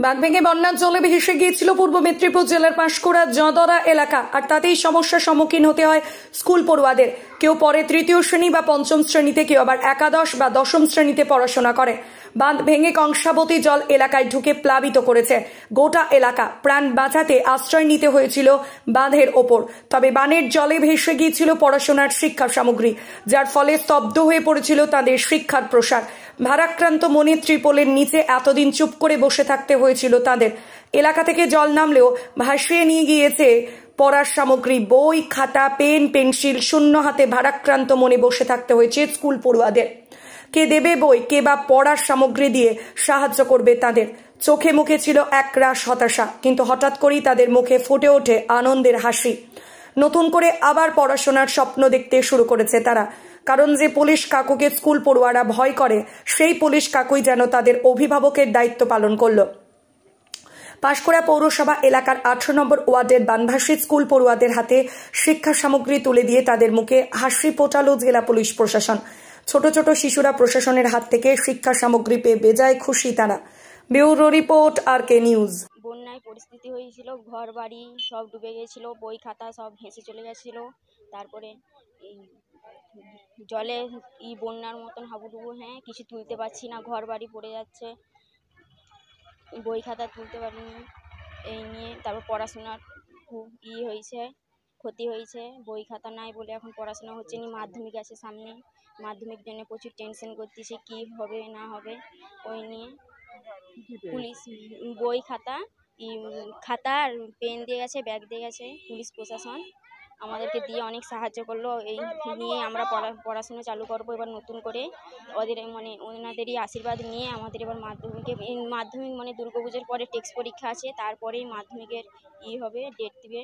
বাঁধ ভেঙে বন্যার জলে ভেসে গিয়েছিল পূর্ব মেদিনীপুর জেলার পাঁশকুড়া জঁদরা এলাকা। আর তাতেই সমস্যার সম্মুখীন হতে হয় স্কুল পড়ুয়াদের। কেউ পরে তৃতীয় শ্রেণী বা পঞ্চম শ্রেণীতে, কেউ আবার একাদশ বা দশম শ্রেণীতে পড়াশোনা করে। বাঁধ ভেঙে কংসাবতী জল এলাকায় ঢুকে প্লাবিত করেছে গোটা এলাকা। প্রাণ বাঁচাতে আশ্রয় নিতে হয়েছিল বাঁধের ওপর। তবে বানের জলে ভেসে গিয়েছিল পড়াশোনার শিক্ষা সামগ্রী, যার ফলে স্তব্ধ হয়ে পড়েছিল তাদের শিক্ষার প্রসার। ভারাক্রান্ত মনে ত্রিপলের নিচে এতদিন চুপ করে বসে থাকতে হয়েছিল তাদের। এলাকা থেকে জল নামলেও ভাসিয়ে নিয়ে গিয়েছে পড়ার সামগ্রী, বই, খাতা, পেন, পেন্সিল। শূন্য হাতে ভারাক্রান্ত মনে বসে থাকতে হয়েছে স্কুল পড়ুয়াদের। কে দেবে বই, কে বা পড়ার সামগ্রী দিয়ে সাহায্য করবে তাদের? চোখে মুখে ছিল একরাশ হতাশা, কিন্তু হঠাৎ করেই তাদের মুখে ফুটে ওঠে আনন্দের হাসি। নতুন করে আবার পড়াশোনার স্বপ্ন দেখতে শুরু করেছে তারা। কারণ যে পুলিশ কাকুকে স্কুল পড়ুয়ারা ভয় করে, সেই পুলিশ কাকুই যেন তাদের অভিভাবকের দায়িত্ব পালন করলো। পাঁশকুড়া পৌরসভা এলাকার 18 নম্বর ওয়ার্ডের বানভাসী স্কুল পড়ুয়াদের হাতে শিক্ষা সামগ্রী তুলে দিয়ে তাদের মুখে হাসি ফোটালো জেলা পুলিশ প্রশাসন। ছোট ছোট শিশুরা প্রশাসনের হাত থেকে শিক্ষা সামগ্রী পেয়ে বেজায় খুশি তারা। Bureau report, RK news. বন্যায় পরিস্থিতি হয়েছিল, ঘর বাড়ি সব ডুবে গেছিল, বই খাতা সব ভেসে চলে গেছিল। তারপরে এই জলে বন্যার মতন হাবুডুবু, কিছু তুলতে পারছি না, ঘর বাড়ি পড়ে যাচ্ছে, বই খাতা তুলতে পারিনি। এই নিয়ে তারপর পড়াশোনার খুব হয়েছে, ক্ষতি হয়েছে। বই খাতা নাই বলে এখন পড়াশোনা হচ্ছে না। মাধ্যমিক আছে সামনে, মাধ্যমিক জন্য প্রচুর টেনশন করতেছে, কি হবে না হবে। ওই নিয়ে পুলিশ বই খাতা খাতা আর পেন দিয়ে গেছে, ব্যাগ দিয়ে গেছে। পুলিশ প্রশাসন আমাদেরকে দিয়ে অনেক সাহায্য করলো। এই নিয়ে আমরা পড়াশোনা চালু করবো এবার নতুন করে। ওদের ওনাদেরই আশীর্বাদ নিয়ে আমাদের এবার মাধ্যমিক দুর্গাপুজোর পরে টেস্ট পরীক্ষা আছে, তারপরেই মাধ্যমিকের হবে, ডেট দিবে।